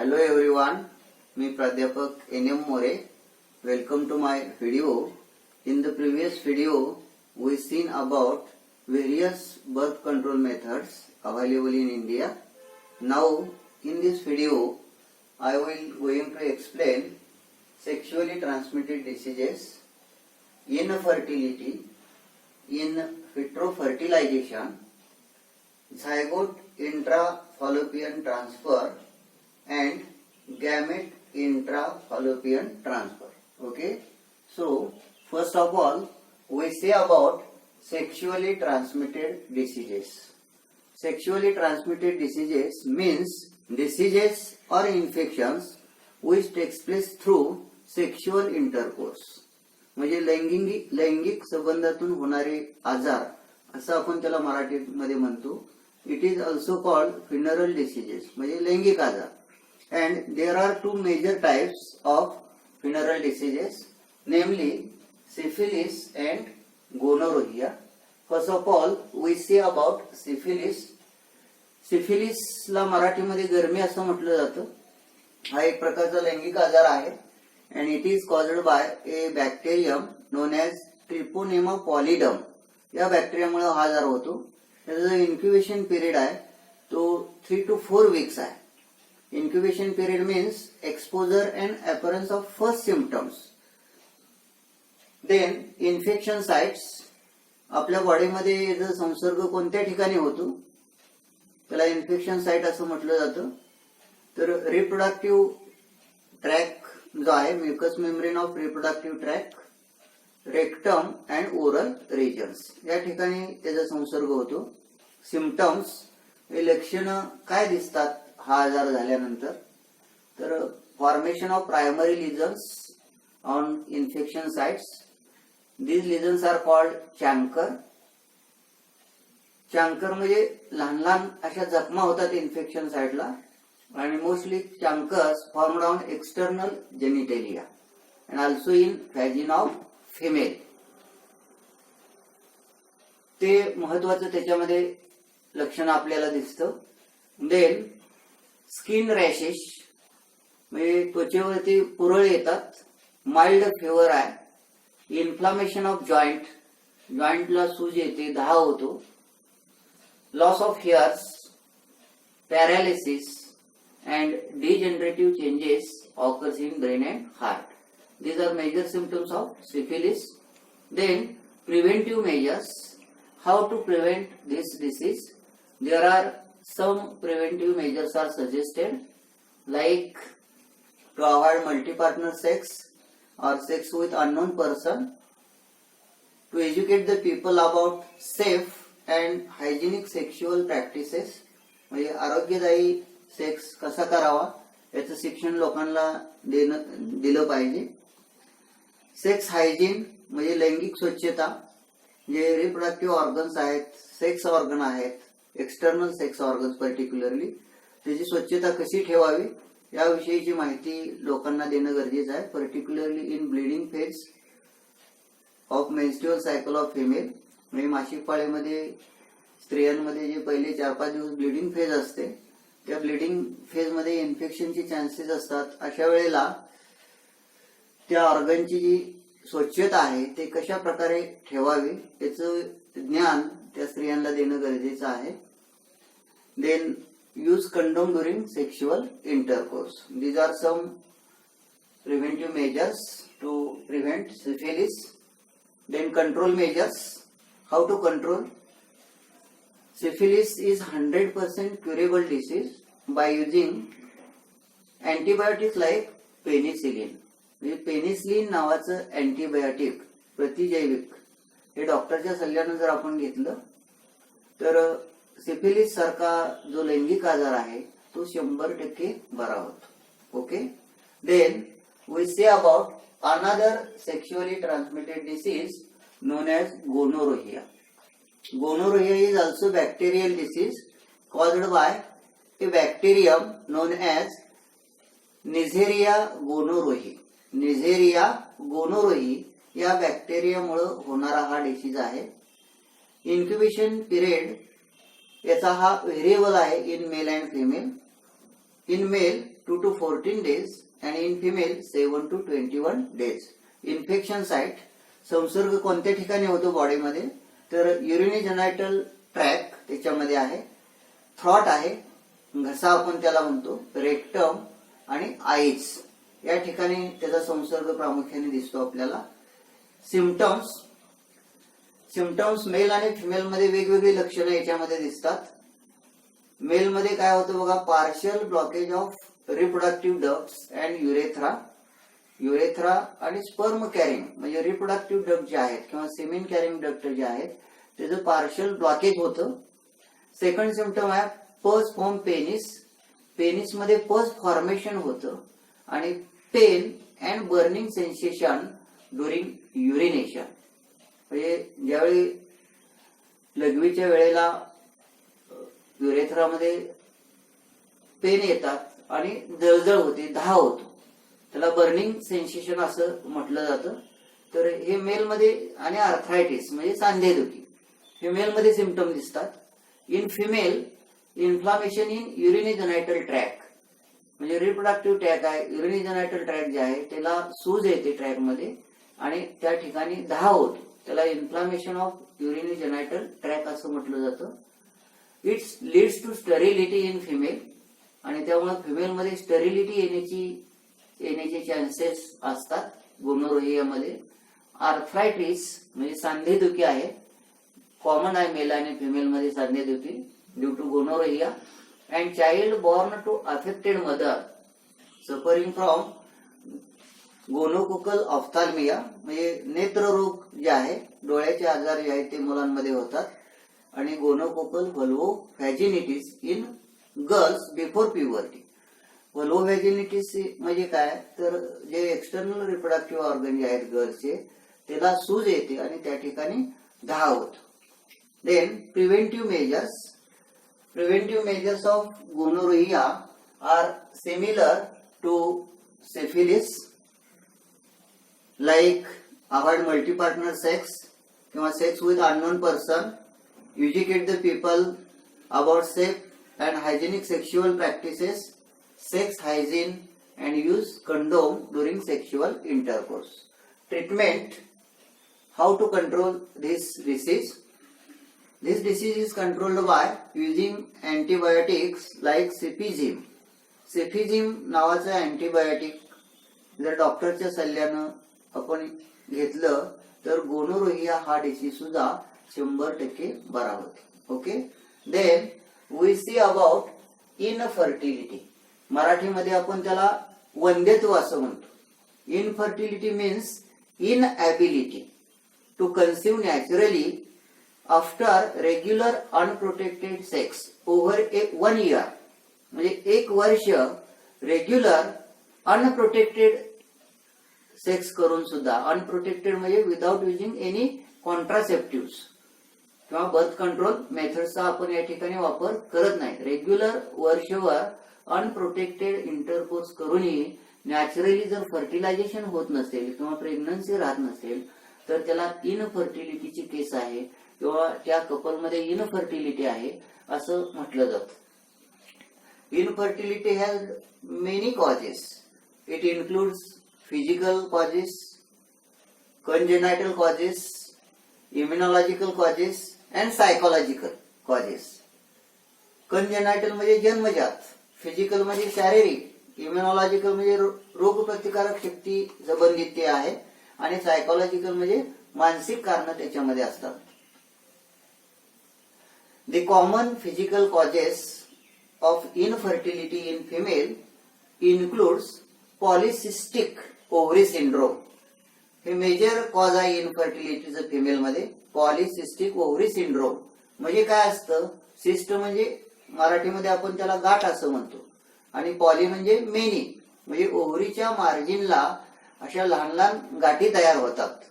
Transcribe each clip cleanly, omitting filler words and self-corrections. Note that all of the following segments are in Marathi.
Hello everyone, मी प्राध्यापक N M More. Welcome to my video. In the previous video, we seen about various birth control methods available in India. Now, in this video, I will going to explain sexually transmitted diseases, infertility, in vitro fertilization, zygote intra-fallopian transfer and gamete intra-fallopian transfer. Okay. So, first of all, we say about sexually transmitted diseases. Sexually transmitted diseases means diseases or infections which takes place through sexual intercourse. म्हणजे लैंगिक संबंधातून होणारे आजार असं आपण त्याला मराठीमध्ये म्हणतो. It is also called funeral diseases म्हणजे लैंगिक आजार. And there are two major types of venereal diseases, namely syphilis and gonorrhea. First of all, we say about syphilis. Syphilis ला मराठीमध्ये गरमी असं म्हटलं जातं. हा एक प्रकारचा लैंगिक आजार आहे and it is caused by a bacterium known as Treponema pallidum. या बॅक्टेरियामुळे हा आजार होतो. त्याचा जो इन्क्युबेशन पिरियड आहे तो 3 to 4 weeks आहे. Incubation period means exposure and appearance of first symptoms. Then infection sites. आपल्या बॉडीमध्ये याचा संसर्ग कोणत्या ठिकाणी होतो त्याला इन्फेक्शन साइट असं म्हटलं जातं. तर रिप्रोडक्टिव्ह ट्रॅक जो आहे mucus membrane of reproductive tract, rectum and oral regions या ठिकाणी त्याचा संसर्ग होतो. सिम्पटम्स हे लक्षणं काय दिसतात हा आजार झाल्यानंतर, तर formation of primary lesions on infection sites. These lesions are called chancre. Chancre म्हणजे लहान लहान अशा जखमा होतात इन्फेक्शन साइटला आणि mostly chancres formed on external genitalia and also in vagina of female. ते महत्वाचं त्याच्यामध्ये लक्षण आपल्याला दिसतं. देन स्किन रॅशेस म्हणजे त्वचेवरती पुरळ येतात. माइल्ड फिवर आहे. इन्फ्लामेशन ऑफ जॉइंट, जॉइंटला सूज येते, दाह होतो. Loss of hairs, paralysis and degenerative changes occurs in brain and heart. These are major symptoms of syphilis. Then preventive measures. How to prevent this disease? There are some preventive measures are suggested, like to avoid multi-partner sex or sex with unknown person, to educate the people about safe and hygienic sexual practices. म्हणजे आरोग्यदायी सेक्स कसा करावा याचं शिक्षण लोकांना दिलं पाहिजे. सेक्स हायजीन म्हणजे लैंगिक स्वच्छता, जे रिप्रोडक्टिव्ह ऑर्गन्स आहेत, सेक्स ऑर्गन आहेत, एक्सटर्नल सेक्स ऑर्गन्स पर्टिक्युलरली, त्याची स्वच्छता कशी ठेवावी याविषयीची माहिती लोकांना देणं गरजेचं आहे. Particularly in bleeding phase of menstrual cycle of female. म्हणजे मासिक पाळीमध्ये स्त्रियांमध्ये जे पहिले 4-5 दिवस ब्लिडिंग फेज असते त्या ब्लिडिंग फेज मध्ये इन्फेक्शनचे चान्सेस असतात. अशा वेळेला त्या ऑर्गनची जी स्वच्छता आहे ते कशा प्रकारे ठेवावी याचं ज्ञान त्या स्त्रियांना देणं गरजेचं आहे. Then use condom during sexual intercourse. These are some preventive measures to prevent syphilis. Then control measures. How to control syphilis is 100% curable disease by using antibiotics like penicillin. म्हणजे पेनिसिलिन नावाचं अँटीबायोटिक प्रतिजैविक हे डॉक्टरच्या सल्ल्यानं जर आपण घेतलं तर सिफिलिस सारखा जो लैंगिक आजार आहे तो 100% बरा होतो. Okay. Then we say about another sexually transmitted disease known as gonorrhoea. Gonorrhea is also bacterial disease caused by a bacterium known as Neisseria gonorrhoeae. Neisseria gonorrhoeae या बॅक्टेरियामुळे होणारा हा डिसीज आहे. इन्क्युबेशन पिरियड याचा हा व्हेरिएबल आहे in male and female. In male 2 to 14 days and in female 7 to 21 days. Infection site, संसर्ग कोणत्या ठिकाणी होतो बॉडीमध्ये, तर युरिनोजेनायटल ट्रॅक त्याच्यामध्ये आहे, थ्रॉट आहे, घसा आपण त्याला म्हणतो, रेक्टम आणि आईज या ठिकाणी त्याचा संसर्ग प्रामुख्याने दिसतो आपल्याला. सिम्पटम्स मेल आणि फिमेल मध्ये वेगवेगळी लक्षणं याच्यामध्ये दिसतात. मेल मध्ये काय होतं बघा, partial blockage of reproductive ducts and urethra आणि स्पर्म कॅरिंग म्हणजे रिप्रोडक्टिव्ह डक्ट जे आहेत किंवा सेमेन कॅरिंग डक्ट जे आहेत त्याचं पार्शियल ब्लॉकेज होतं. सेकंड सिम्पटम आहे पस फ्रॉम पेनिस मध्ये पस फॉर्मेशन होतं आणि pain and burning sensation during urination. म्हणजे ज्यावेळी लघवीच्या वेळेला युरेथ्रामध्ये पेन येतात आणि जळजळ होते, दाह होतो, त्याला बर्निंग सेन्सेशन असं म्हटलं जातं. तर हे मेलमध्ये आणि आर्थरायटिस म्हणजे सांधेदुखी फिमेलमध्ये सिम्पटम दिसतात. In female inflammation in urinogenital tract म्हणजे रिप्रोडक्टिव्ह ट्रॅक आहे, युरिनोजेनायटल ट्रॅक जे आहे त्याला सूज येते ट्रॅकमध्ये आणि त्या ठिकाणी दाह होतो, त्याला इन्फ्लामेशन ऑफ युरिनोजेनायटल ट्रॅक असं म्हटलं जातं. It's leads to sterility in female आणि त्यामुळे फिमेलमध्ये स्टरिलिटी येण्याचे चान्सेस असतात गोनोरोहियामध्ये. आर्थरायटिस म्हणजे सांधेदुखी आहे, कॉमन आहे मेल आणि फिमेलमध्ये सांधेदुखी due to gonorrhoea. And child born to affected mother suffering from gonococcal ophthalmia म्हणजे नेत्ररोग जे आहे, डोळ्याचे आजार जे आहेत ते मुलांमध्ये होतात. आणि gonococcal vulvovaginitis in girls before puberty. Vulvovaginitis म्हणजे काय, तर जे एक्सटर्नल रिप्रोडक्टिव्ह ऑर्गन जे आहेत गर्ल्सचे त्याला सूज येते आणि त्या ठिकाणी दाह होतो. Then preventive measures of gonorrhoea are similar to syphilis, like avoid multipartner sex किंवा sex with unknown person, educate the people about safe and hygienic sexual practices, sex hygiene and use condom during sexual intercourse. Treatment: how to control this disease? This disease is controlled by using antibiotics like Cefizim. Cefizim नावाचं अँटीबायोटिक जर डॉक्टरच्या सल्ल्यानं आपण घेतलं तर गोनोरोहिया हा डिसीज सुद्धा 100% बरा होते. Okay. Then we see about infertility. मराठीमध्ये आपण त्याला वंध्यत्व असं म्हणतो. Infertility means inability to conceive naturally after regular unprotected sex over 1 year म्हणजे 1 वर्ष रेग्युलर अनप्रोटेक्टेड सेक्स करून सुद्धा, अनप्रोटेक्टेड म्हणजे विदाउट युजिंग एनी कॉन्ट्रासेप्टिव्ह किंवा बर्थ कंट्रोल मेथडचा आपण या ठिकाणी वापर करत नाही. रेग्युलर वर्षभर अनप्रोटेक्टेड इंटरकोर्स करूनही नॅचरली जर फर्टिलायझेशन होत नसेल किंवा प्रेग्नन्सी राहत नसेल तर त्याला इनफर्टिलिटीची केस आहे किंवा त्या कपलमध्ये इनफर्टिलिटी आहे असं म्हटलं जातं. Infertility has many causes. It includes physical causes, congenital causes, immunological causes and psychological causes. Congenital म्हणजे जन्मजात, फिजिकल म्हणजे शारीरिक, इम्युनॉलॉजिकल म्हणजे रोगप्रतिकारक शक्ती संबंधित ते आहे आणि सायकोलॉजिकल म्हणजे मानसिक कारण त्याच्यामध्ये असतात. The common physical causes of infertility in female includes polycystic ovary syndrome. हे मेजर कॉज आहे इनफर्टिलिटीचं फिमेल मध्ये. पॉलिसिस्टिक ओव्हरी सिंड्रोम म्हणजे काय असतं, सिस्ट म्हणजे मराठीमध्ये आपण त्याला गाठ असं म्हणतो आणि पॉली म्हणजे मेनी म्हणजे ओव्हरीच्या मार्जिनला अशा लहान लहान गाठी तयार होतात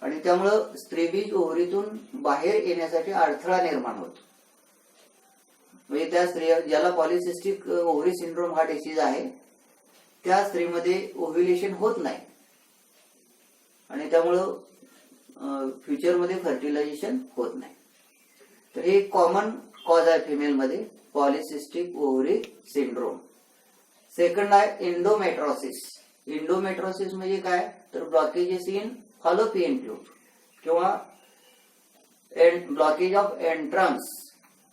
आणि त्यामुळं स्त्रीबीज ओव्हरीतून बाहेर येण्यासाठी अडथळा निर्माण होतो. म्हणजे त्या स्त्रिया ज्याला पॉलिसिस्टिक ओव्हरी सिंड्रोम हा डिसीज आहे त्या स्त्रीमध्ये ओव्ह्युलेशन होत नाही आणि त्यामुळं फ्युचरमध्ये फर्टिलायझेशन होत नाही. तर हे कॉमन कॉज आहे फिमेलमध्ये पॉलिसिस्टिक ओव्हरी सिंड्रोम. सेकंड आहे एंडोमेट्रोसिस. एंडोमेट्रोसिस म्हणजे काय, तर ब्लॉकेजेस इन फॉलोपियन ट्यूब किंवा ब्लॉकेज ऑफ एंट्रन्स,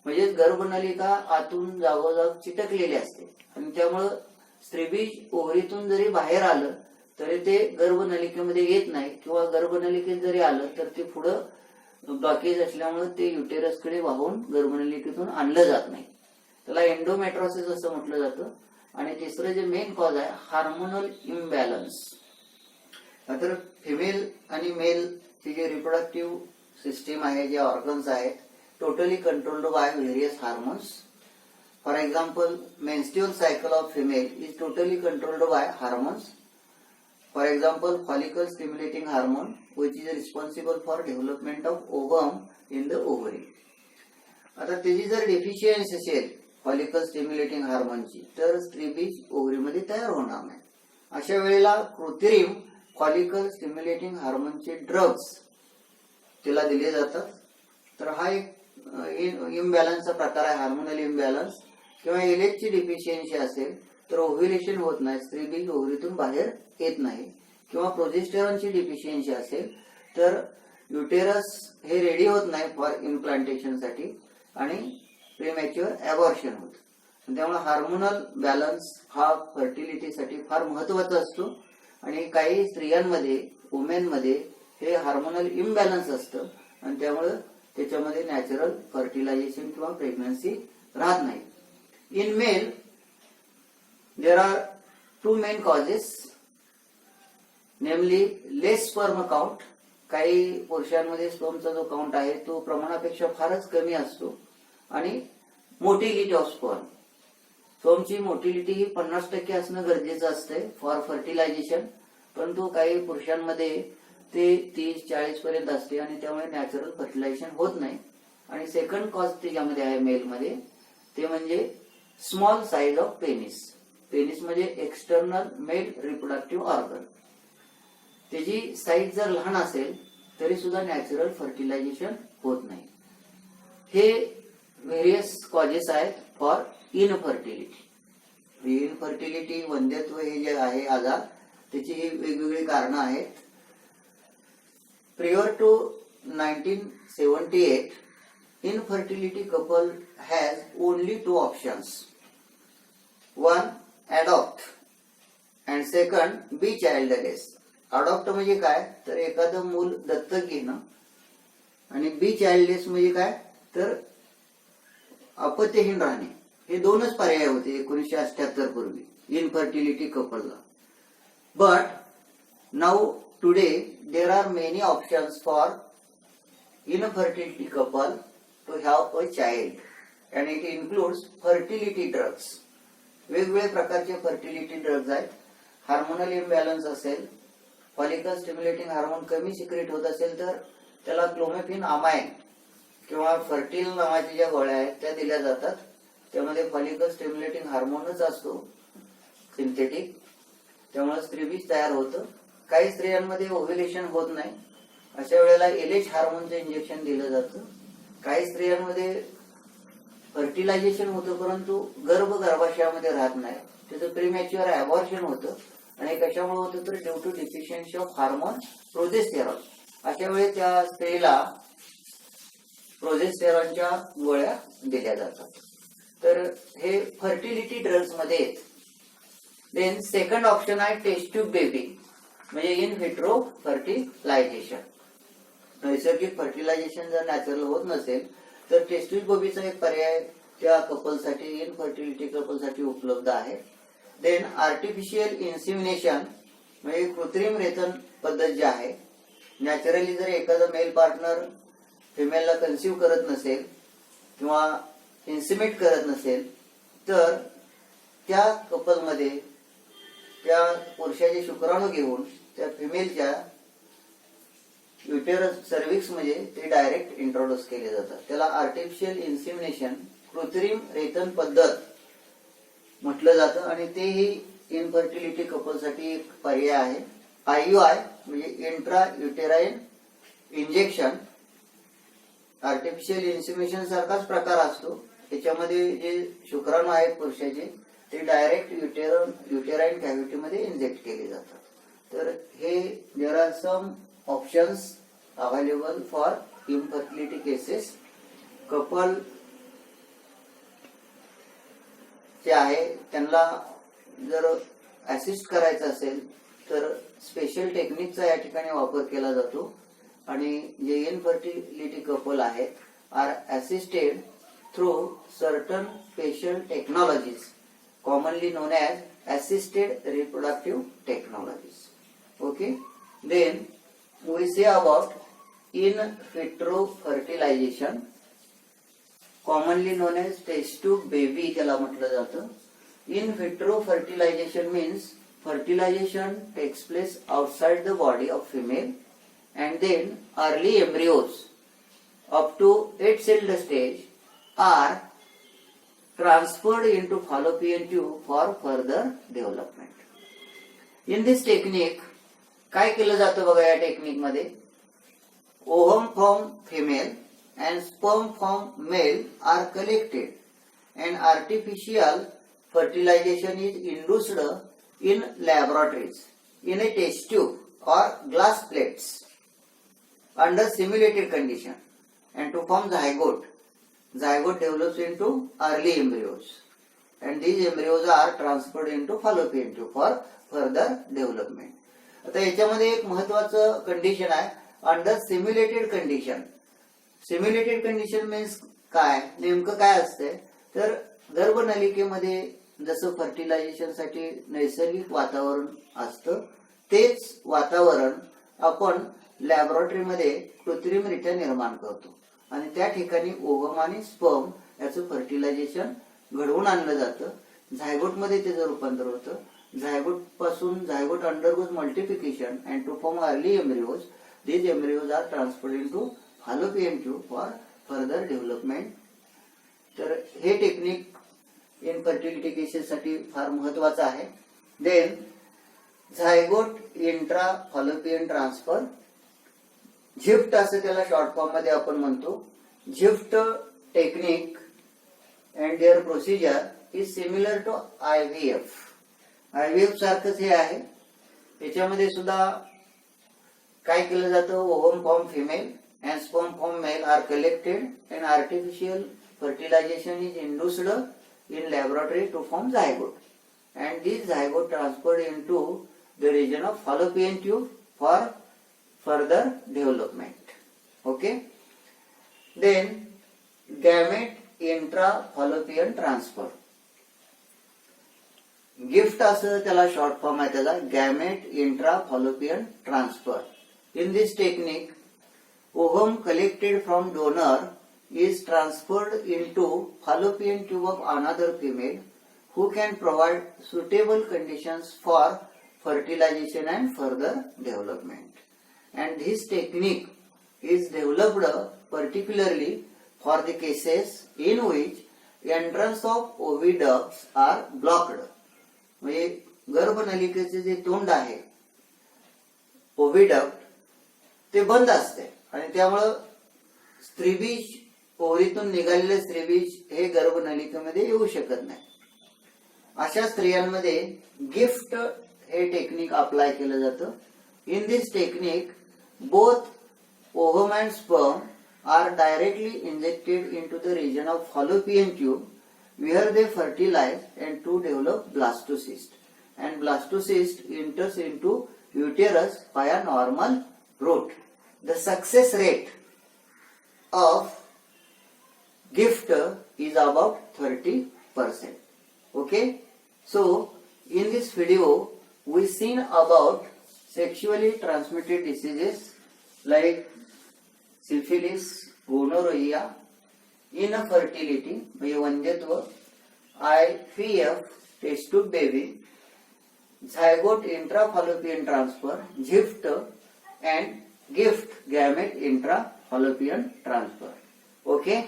म्हणजे गर्भनलिका आतून जागोजाग चिटकलेली असते आणि त्यामुळं स्त्रीबीज ओव्हरीतून जरी बाहेर आलं तरी ते गर्भनलिकेमध्ये येत नाही किंवा गर्भनलिकेत जरी आलं तर ते पुढं ब्लॉकेज असल्यामुळे ते युटेरसकडे वाहून गर्भनलिकेतून आणलं जात नाही. त्याला एंडोमेट्रोसिस असं म्हटलं जातं. आणि तिसरं जे मेन कॉज आहे हार्मोनल इम्बॅलन्स. तर फिमेल आणि मेल ची जी रिप्रोडक्टिव्ह सिस्टीम आहे, जे ऑर्गन्स आहेत, totally controlled by various hormones. For example, menstrual cycle of female is totally controlled by hormones. For example, follicle stimulating hormone, which is responsible for development of ovum in the ovary. आता त्याची जर डेफिशियन्सी असेल फॉलिकल स्टिम्युलेटिंग हार्मोनची तर स्त्रीबीज ओव्हरीमध्ये तयार होणार नाही. अशा वेळेला कृत्रिम फॉलिकल स्टिम्युलेटिंग हार्मोनचे ड्रग्ज तिला दिले जातात. तर हा एक इम्बॅलन्सचा प्रकार आहे, हार्मोनल इम्बॅलन्स. किंवा एलएचची डेफिशियन्सी असेल तर ओव्ह्युलेशन होत नाही, स्त्रीबीज ओव्हरीतून बाहेर येत नाही. किंवा प्रोजेस्टेरॉनची डिफिशियन्सी असेल तर युटेरस हे रेडी होत नाही फॉर इम्प्लांटेशनसाठी आणि प्रीमॅच्युअर ॲबॉर्शन होतं. त्यामुळे हार्मोनल बॅलन्स हा फर्टिलिटीसाठी फार महत्वाचा असतो. आणि काही स्त्रियांमध्ये, वुमेनमध्ये हे हार्मोनल इम्बॅलन्स असतं आणि त्यामुळे त्याच्यामध्ये नॅचरल फर्टिलायझेशन किंवा प्रेग्नन्सी राहत नाही. In male there are two main causes, namely less sperm count. काही पुरुषांमध्ये स्पर्मचा जो काउंट आहे तो प्रमाणापेक्षा फारच कमी असतो. आणि मोटिलिटी ऑफ स्पर्म, स्पर्मची मोटिलिटी ही 50% असणं गरजेचं असतंय फॉर फर्टिलायझेशन, परंतु काही पुरुषांमध्ये ते 30-40 पर्यंत असते आणि त्यामुळे नॅचरल फर्टिलायझेशन होत नाही. आणि सेकंड कॉज त्याच्यामध्ये आहे मेलमध्ये, ते म्हणजे small size of penis. Penis म्हणजे एक्सटर्नल मेल रिप्रोडक्टिव्ह ऑर्गन. त्याची साईज जर लहान असेल तरी सुद्धा नॅचरल फर्टिलायझेशन होत नाही. हे व्हेरियस कॉजेस आहेत फॉर इनफर्टिलिटी. इनफर्टिलिटी, वंध्यत्व हे जे आहे आजार, त्याची ही वेगवेगळी कारणं आहेत. Prior to 1978 infertility couple has only 2 options. One, adopt and second be childless. Adopt म्हणजे काय, तर एखादं मूल दत्तक घेणं. आणि बी चाइल्डलेस म्हणजे काय, तर अपत्यहीन राहणे. हे 2च पर्याय होते 1978 पूर्वी इनफर्टिलिटी कपलला. But now today there are many options for infertility couple to have a child and it includes fertility drugs. वेगवेगळ्या प्रकारचे फर्टिलिटी ड्रग्ज आहेत. हार्मोनल इम्बॅलन्स असेल, फॉलिकल स्टिम्युलेटिंग हार्मोन कमी सिक्रेट होत असेल तर त्याला क्लोमिफेन अमाइन किंवा फर्टिल नावाच्या ज्या गोळ्या आहेत त्या दिल्या जातात. त्यामध्ये फॉलिकल स्टिम्युलेटिंग हार्मोनच असतो सिंथेटिक, त्यामुळे स्त्रीबीज तयार होतं. काही स्त्रियांमध्ये ओव्ह्युलेशन होत नाही, अशा वेळेला एलएच हार्मोनचं इंजेक्शन दिलं जातं. काही स्त्रियांमध्ये फर्टिलायझेशन होतं परंतु गर्भाशयामध्ये राहत नाही, त्याचं प्रीमॅच्युअर ॲबॉर्शन होतं. आणि कशामुळे होतं तर due to deficiency of hormone progesterone. अशा वेळी त्या स्त्रीला प्रोजेस्टेरॉनच्या गोळ्या दिल्या जातात. तर हे फर्टिलिटी ड्रग्ज मध्ये आहेत. देन सेकंड ऑप्शन आहे टेस्ट ट्यूब बेबी, म्हणजे इन व्हिट्रो फर्टिलायझेशन. नैसर्गिक फर्टिलायझेशन जर नॅचरल होत नसेल तर टेस्ट ट्यूब बेबीचा एक पर्याय त्या कपलसाठी, इनफर्टिलिटी कपलसाठी उपलब्ध आहे. देन आर्टिफिशियल इन्सिमिनेशन म्हणजे कृत्रिम रेतन पद्धत जी आहे. नॅचरली जर एखादा मेल पार्टनर फिमेलला कन्सिव्ह करत नसेल किंवा इन्सिमेट करत नसेल तर त्या कपलमध्ये त्या पुरुषाचे शुक्राणू घेऊन त्या फिमेलच्या युटेरस सर्व्हिक्स मध्ये ते डायरेक्ट इंट्रोड्यूस केले जातात. त्याला आर्टिफिशियल इन्सिमिनेशन, कृत्रिम रेतन पद्धत म्हटलं जातं. आणि तेही इनफर्टिलिटी कपलसाठी एक पर्याय आहे. आययुआय म्हणजे intra uterine injection, artificial insemination सारखाच प्रकार असतो. त्याच्यामध्ये जे शुक्राणू आहेत पुरुषाचे ते डायरेक्ट युटेराइन कॅव्हिटी मध्ये इंजेक्ट केले जातात. तर हे there are some options available for infertility cases. Couple जे आहे त्यांना जर असिस्ट करायचं असेल तर स्पेशल टेक्निकचा या ठिकाणी वापर केला जातो आणि जे इनफर्टिलिटी कपल आहेत are assisted through certain special technologies commonly known as assisted reproductive technologies. Okay, then we say about in vitro fertilization, commonly known as test tube baby त्याला म्हटलं जातं. In vitro fertilization means fertilization takes place outside the body of female and then early embryos up to 8-celled stage are transferred into fallopian tube for further development. In this technique काय केलं जातं बघा या टेक्निक मध्ये ovum from female and sperm from male are collected and artificial fertilization is induced in laboratories in a test tube or glass plates under simulated condition and to form zygote. Zygote develops into early embryos and these embryos are transferred into fallopian tube for further development. आता याच्यामध्ये एक महत्वाचं कंडिशन आहे under simulated condition. Simulated condition means काय, नेमकं काय असतंय तर गर्भनलिकेमध्ये जसं फर्टिलायझेशन साठी नैसर्गिक वातावरण असतं तेच वातावरण आपण लॅबोरेटरीमध्ये कृत्रिमरित्या निर्माण करतो आणि त्या ठिकाणी ओव्हम आणि स्पर्म याचं फर्टिलायझेशन घडवून आणलं जातं. झायगोट मध्ये त्याचं रूपांतर होतं. Zygote undergoes multiplication and to form early embryos. These embryos are transferred into fallopian tube for further development. तर हे टेक्निक इनफर्टिलिटी केसेस साठी फार महत्वाचं आहे. Then zygote intra fallopian transfer, ZIFT असं त्याला शॉर्ट फॉर्म मध्ये आपण म्हणतो. ZIFT technique and their procedure is similar to IVF. IVF सारखंच हे आहे. याच्यामध्ये सुद्धा काय केलं जातं ovum from female and sperm from male are collected and artificial fertilisation is induced in laboratory to form zygote and these zygote transferred into the region of fallopian tube for further development. Okay, then gamete intrafallopian transfer. GIFT असं त्याला शॉर्ट फॉर्म आहे त्याचा gamete intrafallopian transfer. In this technique ovum collected from donor is transferred into fallopian tube of another female who can provide suitable conditions for fertilization and further development. And this technique is developed particularly for the cases in which entrance of oviducts are blocked. म्हणजे गर्भनलिकेचे जे तोंड आहे ओव्हिडक्ट ते बंद असते आणि त्यामुळे स्त्रीबीज ओव्हरीतून निघालेले स्त्रीबीज हे गर्भनलिकेमध्ये येऊ शकत नाही. अशा स्त्रियांमध्ये गिफ्ट हे टेक्निक अप्लाय केलं जातं. In this technique both ovum and sperm are directly injected into the region of fallopian tube where they fertilize and to develop blastocyst and blastocyst enters into uterus via normal route. The success rate of gift is about 30%. Okay, so in this video we seen about sexually transmitted diseases like syphilis, gonorrhea, infertility म्हणजे वंध्यत्व, IVF test tube baby, zygote intrafallopian transfer, ZIFT and GIFT gamete intrafallopian transfer. Okay.